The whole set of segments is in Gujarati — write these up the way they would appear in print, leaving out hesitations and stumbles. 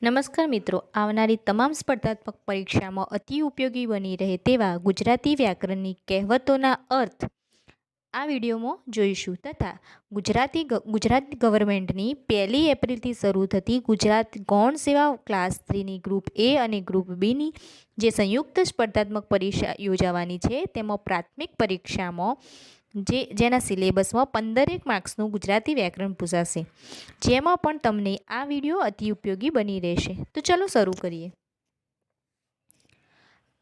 નમસ્કાર મિત્રો, આવનારી તમામ સ્પર્ધાત્મક પરીક્ષામાં અતિ ઉપયોગી બની રહે તેવા ગુજરાતી વ્યાકરણની કહેવતોના અર્થ આ વિડીયોમાં જોઈશું તથા ગુજરાત ગવર્મેન્ટની 1 એપ્રિલથી શરૂ થતી ગુજરાત ગૌણ સેવા ક્લાસ 3ની ગ્રુપ એ અને ગ્રુપ બીની જે સંયુક્ત સ્પર્ધાત્મક પરીક્ષા યોજાવાની છે તેમાં પ્રાથમિક પરીક્ષામાં જેના સિલેબસમાં 15 માર્ક્સનું ગુજરાતી વ્યાકરણ પૂછાશે, જેમાં પણ તમને આ વિડીયો અતિ ઉપયોગી બની રહેશે. તો ચલો શરૂ કરીએ.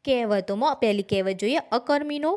કહેવતોમાં પહેલી કહેવત જોઈએ. અકર્મીનો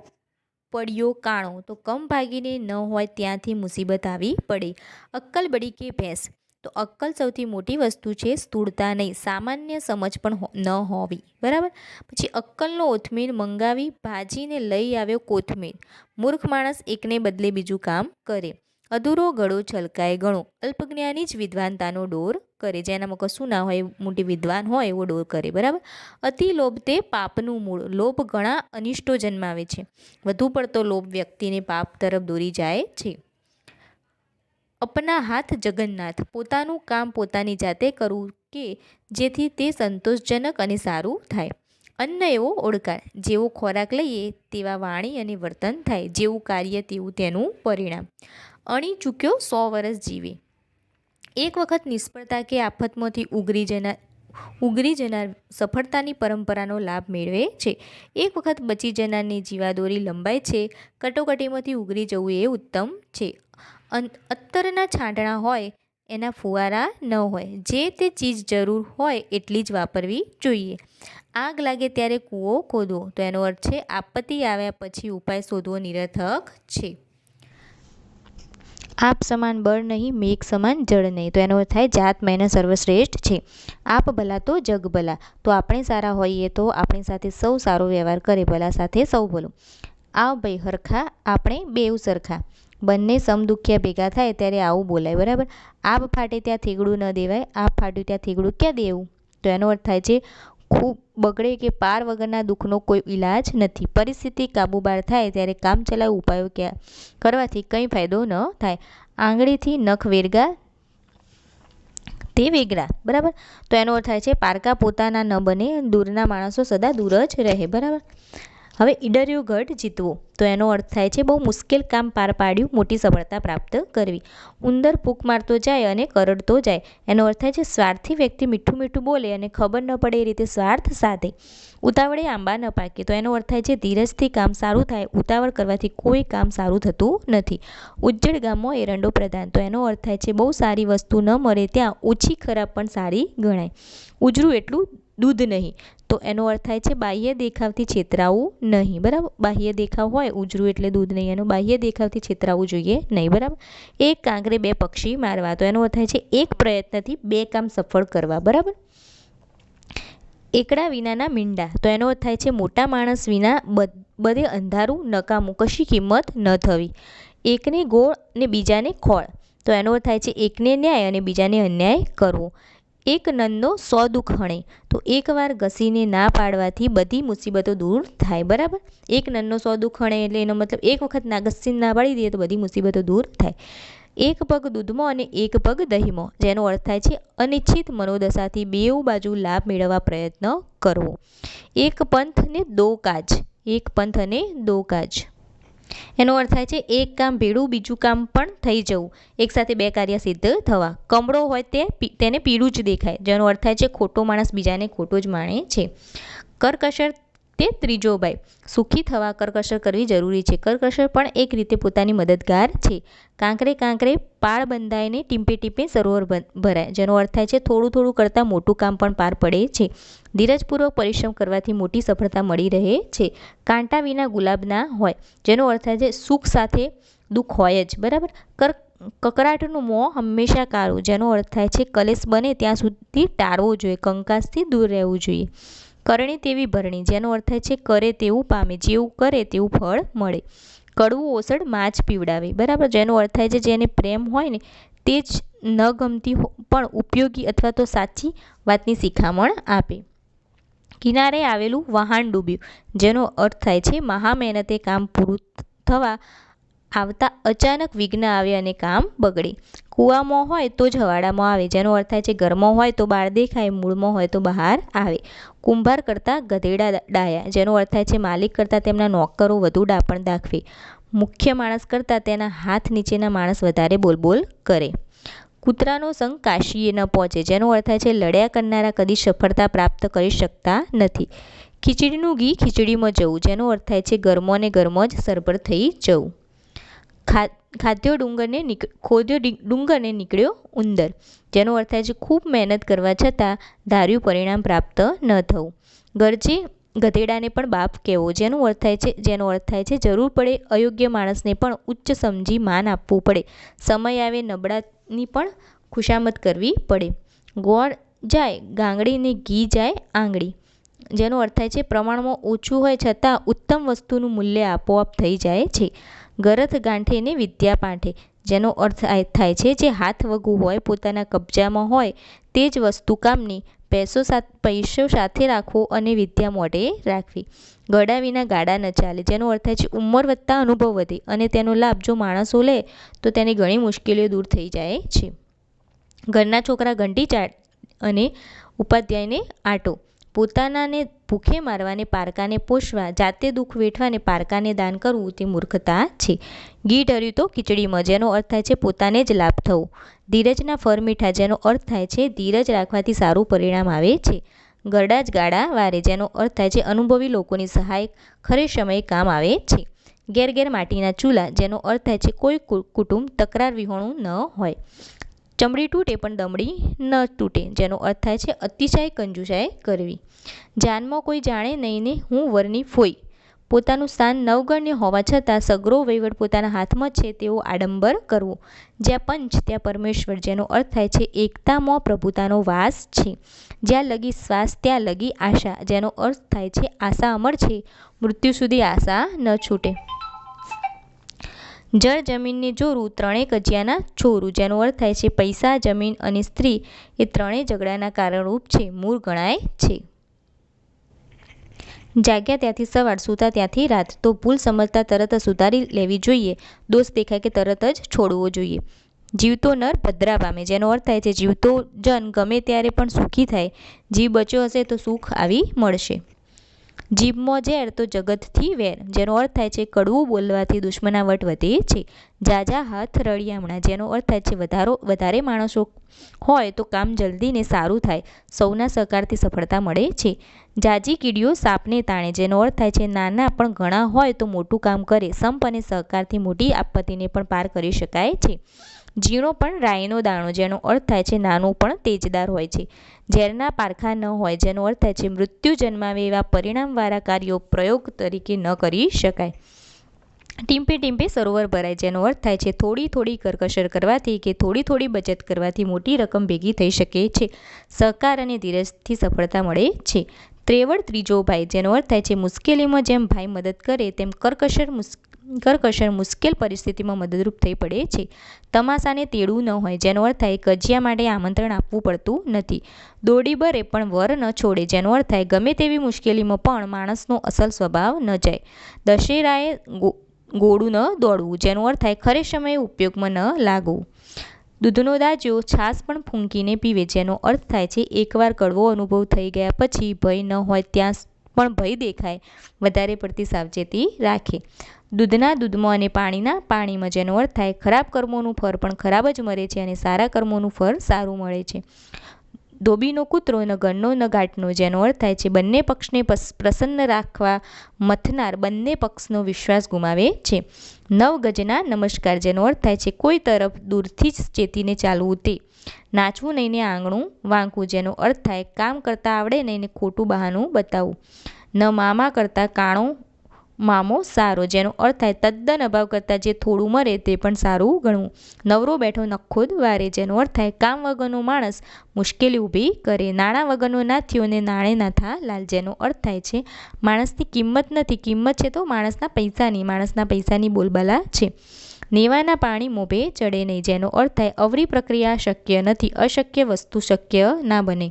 પડ્યો કાણો તો કમ ભાગીને ન હોય ત્યાંથી મુસીબત આવી પડે. અક્કલ બળી કે ભેંસ તો અક્કલ સૌથી મોટી વસ્તુ છે, સ્થૂળતા નહીં, સામાન્ય સમજ પણ ન હોવી. બરાબર. પછી અક્કલનો ઓથમેર મંગાવી ભાજીને લઈ આવ્યો કોથમીર. મૂર્ખ માણસ એકને બદલે બીજું કામ કરે. અધૂરો ઘડો છલકાય ઘણો. અલ્પજ્ઞાની જ વિદ્વાનતાનો ડોર કરે. જેનામાં કશું ના હોય, મોટી વિદ્વાન હોય એવો ડોર કરે. બરાબર. અતિ લોભ તે પાપનું મૂળ. લોભ ઘણા અનિષ્ટો જન્માવે છે. વધુ પડતો લોભ વ્યક્તિને પાપ તરફ દોરી જાય છે. અપના હાથ જગન્નાથ પોતાનું કામ પોતાની જાતે કરવું કે જેથી તે સંતોષજનક અને સારું થાય. અન્ન એવો ઓળકાર, જેવો ખોરાક લઈએ તેવા વાણી અને વર્તન થાય. જેવું કાર્ય તેવું તેનું પરિણામ. અણી ચૂક્યો 100 વર્ષ જીવે. એક વખત નિષ્ફળતા કે આફતમાંથી ઉગરી જનાર સફળતાની પરંપરાનો લાભ મેળવે છે. એક વખત બચી જનારની જીવાદોરી લંબાય છે. કટોકટીમાંથી ઉગરી જવું એ ઉત્તમ છે. અત્તરના છાંટણા હોય એના ફુવારા ન હોય. જે તે ચીજ જરૂર હોય એટલી જ વાપરવી જોઈએ. આગ લાગે ત્યારે કૂવો ખોદવો તો એનો અર્થ છે આપત્તિ આવ્યા પછી ઉપાય શોધવો નિરર્થક છે. આપ સમાન બળ નહીં, મેઘ સમાન જળ નહીં તો એનો અર્થ થાય જાત મહેનત સર્વશ્રેષ્ઠ છે. આપ ભલા તો જગ ભલા તો આપણે સારા હોઈએ તો આપણી સાથે સૌ સારો વ્યવહાર કરે. ભલા સાથે સૌ ભલું. આવ ભાઈ હરખા આપણે બેઉ સરખા. બંને સમદુખ્યા ભેગા થાય ત્યારે આવું બોલાય. બરાબર. આપ ફાટે ત્યાં થેગડું ન દેવાય. આપ ફાટ્યું ત્યાં થેગડું ક્યાં દેવું તો એનો અર્થ થાય છે ખૂબ બગડે કે પાર વગરના દુઃખનો કોઈ ઈલાજ નથી. પરિસ્થિતિ કાબૂ થાય ત્યારે કામચલાઉ ઉપાયો કરવાથી કંઈ ફાયદો ન થાય. આંગળીથી નખ વેરગા તે વેગરા. બરાબર. તો એનો અર્થ થાય છે પારકા પોતાના ન બને, દૂરના માણસો સદા દૂર જ રહે. બરાબર. હવે ઈડર્યો ગઢ જીતવો તો એનો અર્થ થાય છે બહુ મુશ્કેલ કામ પાર પાડ્યું, મોટી સફળતા પ્રાપ્ત કરવી. ઉંદર ફૂંક મારતો જાય અને કરડતો જાય. એનો અર્થ થાય છે સ્વાર્થી વ્યક્તિ મીઠું મીઠું બોલે અને ખબર ન પડે એ રીતે સ્વાર્થ સાધે. ઉતાવળે આંબા ન પાકે તો એનો અર્થ થાય છે ધીરજથી કામ સારું થાય. ઉતાવળ કરવાથી કોઈ કામ સારું થતું નથી. ઉજ્જડ ગામમાં એરંડો પ્રધાન તો એનો અર્થ થાય છે બહુ સારી વસ્તુ ન મળે ત્યાં ઓછી ખરાબ પણ સારી ગણાય. ઉજરું એટલું દૂધ નહીં તો એનો અર્થ થાય છે બાહ્ય દેખાવથી છેતરાવું નહીં. બરાબર. બાહ્ય દેખાવ હોય, ઉજરું એટલે દૂધ નહીં, એનો બાહ્ય દેખાવથી છેતરાવું જોઈએ નહીં. બરાબર. એક કાંકરે 2 પક્ષી મારવા તો એનો અર્થ થાય છે એક પ્રયત્નથી 2 કામ સફળ કરવા. બરાબર. એકડા વિનાના મીંડા તો એનો અર્થ થાય છે મોટા માણસ વિના બધે અંધારું નકામું, કશી કિંમત ન થવી. એકને ગોળ ને બીજાને ખોળ તો એનો અર્થ થાય છે એકને ન્યાય અને બીજાને અન્યાય કરવો. એક નનનો 100 દુઃખ હણે તો એકવાર ઘસીને ના પાડવાથી બધી મુસીબતો દૂર થાય. બરાબર. એક નનનો 100 દુઃખ હણે એટલે એનો મતલબ એક વખત ના ઘસીને ના પાડી દઈએ તો બધી મુસીબતો દૂર થાય. એક પગ દૂધમાં અને એક પગ દહીંમાં જેનો અર્થ થાય છે અનિચ્છિત મનોદશાથી બેઉ બાજુ લાભ મેળવવા પ્રયત્ન કરવો. એક પંથ ને 2 કાજ. એક પંથ અને 2 કાજ એનો અર્થ થાય છે એક કામ ભેળું બીજું કામ પણ થઈ જવું, એકસાથે 2 કાર્ય સિદ્ધ થવા. કમળો હોય તેને પીળું જ દેખાય જેનો અર્થ થાય છે ખોટો માણસ બીજાને ખોટો જ માને છે. કરકસર તે ત્રીજો ભાઈ. સુખી થવા કરકસર કરવી જરૂરી છે. કરકસર પણ એક રીતે પોતાની મદદગાર છે. કાંકરે કાંકરે પાળ બંધાઈને ટીમ્પે ટીમ્પે સરોવર ભરાય જેનો અર્થ થાય છે થોડું થોડું કરતાં મોટું કામ પણ પાર પડે છે. ધીરજપૂર્વક પરિશ્રમ કરવાથી મોટી સફળતા મળી રહે છે. કાંટા વિના ગુલાબ ના હોય જેનો અર્થ થાય છે સુખ સાથે દુઃખ હોય જ. બરાબર. કકરાટનું મોં હંમેશા કાળું જેનો અર્થ થાય છે કલેશ બને ત્યાં સુધી ટાળવો જોઈએ, કંકાસથી દૂર રહેવું જોઈએ. કરણી તેવી ભરણી જેનો અર્થ થાય છે કરે તેવું પામે, જેવું કરે તેવું ફળ મળે. કડવું ઓસડ માછ પીવડાવે. બરાબર. જેનો અર્થ થાય છે જેને પ્રેમ હોય ને તે જ ન ગમતી પણ ઉપયોગી અથવા તો સાચી વાતની શિખામણ આપે. કિનારે આવેલું વહાણ ડૂબ્યું જેનો અર્થ થાય છે મહા મહેનતે કામ પૂરું થવા આવતા અચાનક વિઘ્ન આવે અને કામ બગડે. કૂવામાં હોય તો જ હવાડામાં આવે, જેનો અર્થ થાય છે ઘરમાં હોય તો બહાર દેખાય, મૂળમાં હોય તો બહાર આવે. કુંભાર કરતાં ગધેડા ડાયા, જેનો અર્થ થાય છે માલિક કરતાં તેમના નોકરો વધુ ડાપણ દાખવે. મુખ્ય માણસ કરતાં તેના હાથ નીચેના માણસ વધારે બોલબોલ કરે. કૂતરાનો સંગ કાશીએ ન પહોંચે, જેનો અર્થ થાય છે લડ્યા કરનારા કદી સફળતા પ્રાપ્ત કરી શકતા નથી. ખીચડીનું ઘી ખીચડીમાં જવું, જેનો અર્થ થાય છે ઘરમાં ને ઘરમાં જ સરભર થઈ જવું. ખોદ્યો ડુંગરને નીકળ્યો ઉંદર, જેનો અર્થ થાય છે ખૂબ મહેનત કરવા છતાં ધાર્યું પરિણામ પ્રાપ્ત ન થવું. ગરજે ગધેડાને પણ બાપ કહેવો, જેનો અર્થ થાય છે જરૂર પડે અયોગ્ય માણસને પણ ઉચ્ચ સમજી માન આપવું પડે. સમય આવે નબળાની પણ ખુશામત કરવી પડે. ગોળ જાય ગાંગડીને ઘી જાય આંગળી, જેનો અર્થ થાય છે પ્રમાણમાં ઓછું હોય છતાં ઉત્તમ વસ્તુનું મૂલ્ય આપોઆપ થઈ જાય છે. ગરથ ગાંઠે ને વિદ્યા પાઠે, જેનો અર્થ થાય છે જે હાથ વગું હોય, પોતાના કબજામાં હોય તે જ વસ્તુ કામની, પૈસો સાથે રાખવો અને વિદ્યા મોઢે રાખવી. ગળા વિના ગાડા ન ચાલે, જેનો અર્થ થાય છે ઉંમર વધતા અનુભવ વધે અને તેનો લાભ જો માણસો લે તો તેની ઘણી મુશ્કેલીઓ દૂર થઈ જાય છે. ઘરના છોકરા ઘંટી અને ઉપાધ્યાયને આટો, પોતાનાને ભૂખે મારવાને પારકાને પોષવા, જાતે દુઃખ વેઠવાને પારકાને દાન કરવું તે મૂર્ખતા છે. ઘી ઢર્યું તો ખીચડીમાં, જેનો અર્થ થાય છે પોતાને જ લાભ થવો. ધીરજના ફળ મીઠા, જેનો અર્થ થાય છે ધીરજ રાખવાથી સારું પરિણામ આવે છે. ગરડા જ ગાડા વારે, જેનો અર્થ થાય છે અનુભવી લોકોની સહાય ખરે સમયે કામ આવે છે. ઘેર ઘેર માટીના ચૂલા, જેનો અર્થ થાય છે કોઈ કુટુંબ તકરાર વિહોણું ન હોય. ચમડી તૂટે પણ દમડી ન તૂટે, જેનો અર્થ થાય છે અતિશય કંજુસાઈ કરવી. જાનમાં કોઈ જાણે નહીં ને હું વરની ફોઈ, પોતાનું સ્થાન નવગણ્ય હોવા છતાં સગરો વહીવટ પોતાના હાથમાં છે તેવો આડંબર કરવો. જ્યાં પંચ ત્યાં પરમેશ્વર, જેનો અર્થ થાય છે એકતામાં પ્રભુતાનો વાસ છે. જ્યાં લગી શ્વાસ ત્યાં લગી આશા, જેનો અર્થ થાય છે આશા અમર છે, મૃત્યુ સુધી આશા ન છૂટે. જળ જમીનને જોરું ત્રણેય કજિયાના છોરું, જેનો અર્થ થાય છે પૈસા, જમીન અને સ્ત્રી એ ત્રણેય ઝઘડાના કારણરૂપ છે, મૂળ ગણાય છે. જાગ્યા ત્યાંથી સવાર, સૂતા ત્યાંથી રાત, તો ભૂલ સમજતા તરત જ સુધારી લેવી જોઈએ, દોષ દેખાય કે તરત જ છોડવો જોઈએ. જીવતો નર ભદ્રા પામે, જેનો અર્થ થાય છે જીવતો જન ગમે ત્યારે પણ સુખી થાય, જીવ બચ્યો હશે તો સુખ આવી મળશે. જીભમાં ઝેર તો જગતથી વેર, જેનો અર્થ થાય છે કડવું બોલવાથી દુશ્મનાવટ વધે છે. જાજા હાથ રળિયામણા, જેનો અર્થ થાય છે વધારે માણસો હોય તો કામ જલ્દી ને સારું થાય, સૌના સહકારથી સફળતા મળે છે. જાજી કીડીઓ સાપને તાણે, જેનો અર્થ થાય છે નાના પણ ઘણા હોય તો મોટું કામ કરે, સંપ અને સહકારથી મોટી આપત્તિને પણ પાર કરી શકાય છે. ઝીણો પણ રાઈનો દાણો, જેનો અર્થ થાય છે નાનું પણ તેજદાર હોય છે. ઝેરના પારખા ન હોય, જેનો અર્થ થાય છે મૃત્યુ જન્માવે એવા પરિણામવાળા કાર્યો પ્રયોગ તરીકે ન કરી શકાય. ટીમ્પે ટીમ્પે સરોવર ભરાય, જેનો અર્થ થાય છે થોડી થોડી કરકસર કરવાથી કે થોડી થોડી બચત કરવાથી મોટી રકમ ભેગી થઈ શકે છે. સહકાર અને ધીરજથી સફળતા મળે છે. ત્રેવડ ત્રીજો ભાઈ, જેનો અર્થ થાય છે મુશ્કેલીમાં જેમ ભાઈ મદદ કરે તેમ કરકસર મુશ્કેલ પરિસ્થિતિમાં મદદરૂપ થઈ પડે છે. તમાશાને તેડવું ન હોય, જેનો અર્થ થાય કજિયા માટે આમંત્રણ આપવું પડતું નથી. દોડી બરે પણ વર ન છોડે, જેનો અર્થ થાય ગમે તેવી મુશ્કેલીમાં પણ માણસનો અસલ સ્વભાવ ન જાય. દશેરાએ ગોળું ન દોડવું, જેનો અર્થ થાય ખરે સમયે ઉપયોગમાં ન લાગવું. દૂધનો દાજ્યો છાશ પણ ફૂંકીને પીવે, જેનો અર્થ થાય છે એકવાર કડવો અનુભવ થઈ ગયા પછી ભય ન હોય ત્યાં પણ ભય દેખાય, વધારે પડતી સાવચેતી રાખે. દૂધના દૂધમાં અને પાણીના પાણીમાં, જેનો અર્થ થાય ખરાબ કર્મોનું ફળ પણ ખરાબ જ મળે છે અને સારા કર્મોનું ફળ સારું મળે છે. ધોબીનો કૂતરો ન ઘરનો ન ઘાટનો, જેનો અર્થ થાય છે બંને પક્ષને પ્રસન્ન રાખવા મથનાર બંને પક્ષનો વિશ્વાસ ગુમાવે છે. નવ ગજના નમસ્કાર, જેનો અર્થ થાય છે કોઈ તરફ દૂરથી જ ચેતીને ચાલવું તે. નાચવું નહીં ને આંગણું વાંકવું, જેનો અર્થ થાય કામ કરતાં આવડે નહીં ને ખોટું બહાનું બતાવવું. ન મામા કરતાં કાણો મામો સારો, જેનો અર્થ થાય તદ્દન અભાવ કરતાં જે થોડું મરે તે પણ સારું ગણવું. નવરો બેઠો નખોદ વારે, જેનો અર્થ થાય કામ વગરનો માણસ મુશ્કેલી ઊભી કરે. નાણાં વગરનો નાથ્યો ને નાણે નાથા લાલ, જેનો અર્થ થાય છે માણસની કિંમત નથી, કિંમત છે તો માણસના પૈસાની બોલબાલા છે. નેવાના પાણી મોભે ચડે નહીં, જેનો અર્થ થાય અવરી પ્રક્રિયા શક્ય નથી, અશક્ય વસ્તુ શક્ય ના બને.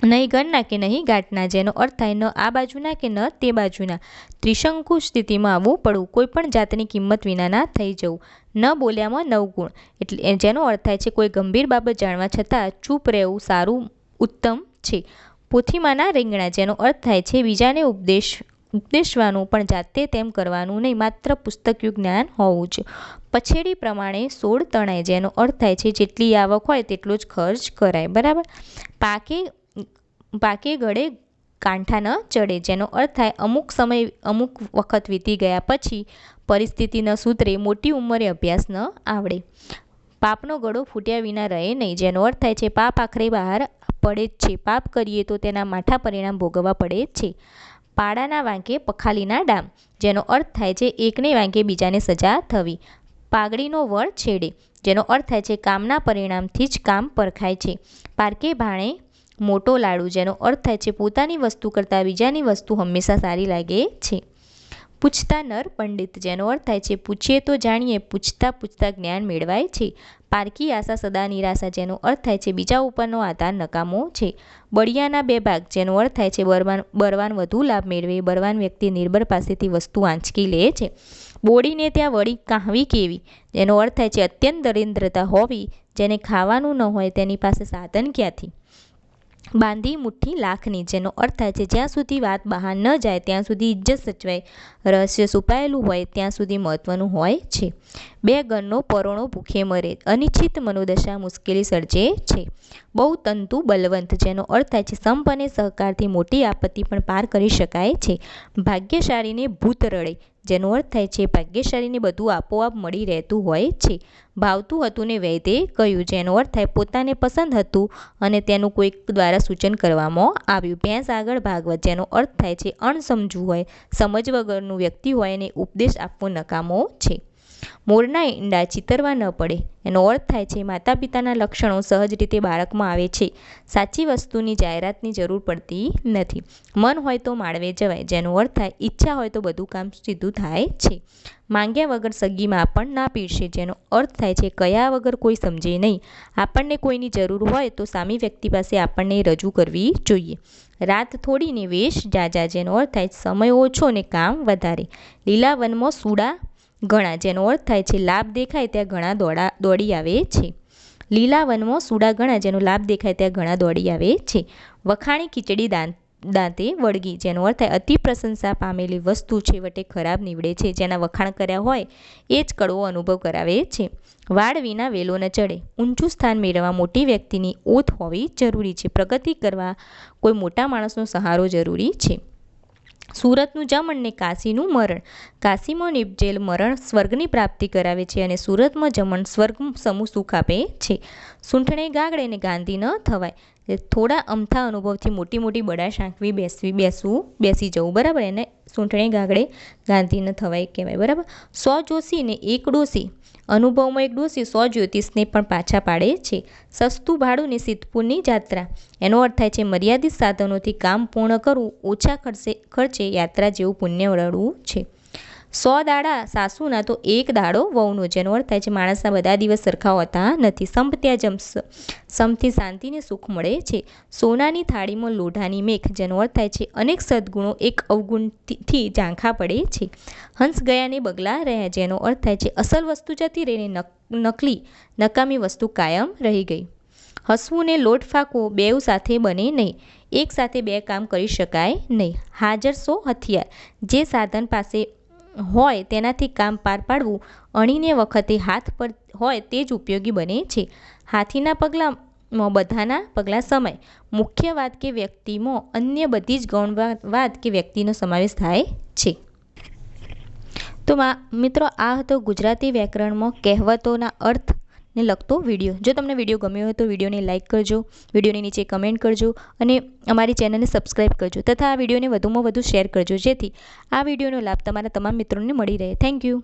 નહીં ઘરના કે નહીં ગાંઠના, જેનો અર્થ થાય ન આ બાજુના કે ન તે બાજુના. ત્રિશંકુ સ્થિતિમાં આવવું પડવું, કોઈ પણ જાતની કિંમત વિનાના થઈ જવું. ન બોલ્યામાં નવગુણ, એટલે જેનો અર્થ થાય છે કોઈ ગંભીર બાબત જાણવા છતાં ચૂપ રહેવું સારું ઉત્તમ છે. પોથીમાંના રીંગણા, જેનો અર્થ થાય છે બીજાને ઉપદેશવાનું પણ જાતે તેમ કરવાનું નહીં, માત્ર પુસ્તકયું જ્ઞાન હોવું જોઈએ. પછેડી પ્રમાણે 16 તણાય, જેનો અર્થ થાય છે જેટલી આવક હોય તેટલો જ ખર્ચ કરાય. બરાબર. પાકે ગળે કાંઠા ન ચડે, જેનો અર્થ થાય અમુક વખત વીતી ગયા પછી પરિસ્થિતિ ન સૂતરે, મોટી ઉંમરે અભ્યાસ ન આવડે. પાપનો ગળો ફૂટ્યા વિના રહે નહીં, જેનો અર્થ થાય છે પાપ આખરે બહાર પડે જ છે. પાપ કરીએ તો તેના માઠા પરિણામ ભોગવવા પડે જ છે. પાડાના વાંકે પખાલીના ડામ, જેનો અર્થ થાય છે એકને વાંકે બીજાને સજા થવી. પાઘડીનો વળ છેડે, જેનો અર્થ થાય છે કામના પરિણામથી જ કામ પરખાય છે. પારકે ભાણે મોટો લાડુ, જેનો અર્થ થાય છે પોતાની વસ્તુ કરતાં બીજાની વસ્તુ હંમેશા સારી લાગે છે. પૂછતા નર પંડિત, જેનો અર્થ થાય છે પૂછીએ તો જાણીએ, પૂછતા પૂછતા જ્ઞાન મેળવાય છે. પારકી આશા સદા નિરાશા, જેનો અર્થ થાય છે બીજા ઉપરનો આધાર નકામો છે. બળિયાના બે ભાગ, જેનો અર્થ થાય છે બળવાન વધુ લાભ મેળવે, બળવાન વ્યક્તિ નિર્બળ પાસેથી વસ્તુ આંચકી લે છે. બોડીને ત્યાં વળી કાહવી કેવી, જેનો અર્થ થાય છે અત્યંત દરિદ્રતા હોવી, જેને ખાવાનું ન હોય તેની પાસે સાધન ક્યાંથી. બાંધી મુઠ્ઠી લાખની, જેનો અર્થ થાય છે જ્યાં સુધી વાત બહાર ન જાય ત્યાં સુધી ઇજ્જત સચવાય, રહસ્ય છુપાયેલું હોય ત્યાં સુધી મહત્વનું હોય છે. બે ગણનો પરોણો ભૂખે મરે, અનિશ્ચિત મનોદશા મુશ્કેલી સર્જે છે. બહુ તંતુ બલવંત, જેનો અર્થ થાય છે સંપ અને સહકારથી મોટી આપત્તિ પણ પાર કરી શકાય છે. ભાગ્યશાળીને ભૂત રડે, જેનો અર્થ થાય છે ભાગ્યશાળીને બધું આપોઆપ મળી રહેતું હોય છે. ભાવતું હતું ને વૈદ્યે કહ્યું, જેનો અર્થ થાય પોતાને પસંદ હતું અને તેનું કોઈક દ્વારા સૂચન કરવામાં આવ્યું. ભેંસ આગળ ભાગવત, જેનો અર્થ થાય છે અણસમજુ હોય, સમજ વગરનું વ્યક્તિ હોય અને ઉપદેશ આપવો નકામો છે. મોરના ઈંડા ચિતરવા ન પડે, એનો અર્થ થાય છે માતા પિતાના લક્ષણો સહજ રીતે બાળકમાં આવે છે. સાચી વસ્તુની જાહેરાતની જરૂર પડતી નથી. મન હોય તો માળવે જવાય, જેનો અર્થ થાય ઈચ્છા હોય તો બધું કામ સીધું થાય છે. માંગ્યા વગર સગીમાં પણ ના પીરશે, જેનો અર્થ થાય છે કયા વગર કોઈ સમજે નહીં. આપણને કોઈની જરૂર હોય તો સામી વ્યક્તિ પાસે આપણને રજૂ કરવી જોઈએ. રાત થોડી ને વેશ જાજા, જેનો અર્થ થાય સમય ઓછો ને કામ વધારે. લીલા વનમાં સૂડા ઘણા, જેનો અર્થ થાય છે લાભ દેખાય ત્યાં ઘણા દોડી આવે છે. લીલા વનમાં સૂડા ઘણા, જેનો લાભ દેખાય ત્યાં ઘણા દોડી આવે છે. વખાણી ખીચડી દાંતે વળગી, જેનો અર્થ થાય અતિ પ્રશંસા પામેલી વસ્તુ છેવટે ખરાબ નીવડે છે. જેના વખાણ કર્યા હોય એ જ કડવો અનુભવ કરાવે છે. વાડ વિના વેલો ન ચડે, ઊંચું સ્થાન મેળવવા મોટી વ્યક્તિની ઓથ હોવી જરૂરી છે. પ્રગતિ કરવા કોઈ મોટા માણસનો સહારો જરૂરી છે. સુરતનું જમણ ને કાશીનું મરણ, કાશીમાં નિપજેલ મરણ સ્વર્ગની પ્રાપ્તિ કરાવે છે અને સુરતમાં જમણ સ્વર્ગ સમૂહ સુખ આપે છે. સૂંઠણે ગાગડે ને ગાંધી ન થવાય, થોડા અમથા અનુભવથી મોટી મોટી બડા શાંકવી બેસી જવું. બરાબર. એને સૂંઠણે ગાગડે ગાંધી ન થવાય કહેવાય. બરાબર. 100 જોશી ને 1 ડોસી, અનુભવમાં એક ડોસી 100 જ્યોતિષને પણ પાછા પાડે છે. સસ્તું ભાડું ને સિદ્ધપુરની જાત્રા, એનો અર્થ થાય છે મર્યાદિત સાધનોથી કામ પૂર્ણ કરવું, ઓછા ખર્ચે યાત્રા જેવું પુણ્ય વળવું છે. 100 દાડા સાસુના તો 1 દાડો વહુનો, જેનો અર્થ થાય છે માણસના બધા દિવસ સરખા હોતા નથી. સંપ ત્યાં સમથી શાંતિને સુખ મળે છે. સોનાની થાળીમાં લોઢાની મેખ, જેનો અર્થ થાય છે અનેક સદ્ગુણો એક અવગુણથી ઝાંખા પડે છે. હંસ ગયાને બગલા રહ્યા, જેનો અર્થ થાય છે અસલ વસ્તુ જતી રહીને નકામી વસ્તુ કાયમ રહી ગઈ. હસવું ને લોટ ફાંકવો બેઉ સાથે બને નહીં, એક સાથે 2 કામ કરી શકાય નહીં. હાજર સો હથિયાર, જે સાધન પાસે હોય તેનાથી કામ પાર પાડવું અણીને વખતે હાથ પર હોય તે જ ઉપયોગી બને છે. હાથીના પગલામાં બધાના પગલાં સમાય, મુખ્ય વાત કે વ્યક્તિમાં અન્ય બધી જ ગૌણ વાત કે વ્યક્તિનો સમાવેશ થાય છે. તો મિત્રો, આ હતો ગુજરાતી વ્યાકરણમાં કહેવતોના અર્થને લગતો વિડીયો. જો તમને વિડીયો ગમ્યો હોય તો વિડીયોને લાઇક કરજો, વિડીયોની નીચે કમેન્ટ કરજો અને અમારી ચેનલને સબસ્ક્રાઈબ કરજો તથા આ વિડીયોને વધુમાં વધુ શેર કરજો, જેથી આ વિડીયોનો લાભ તમારા તમામ મિત્રોને મળી રહે. Thank you.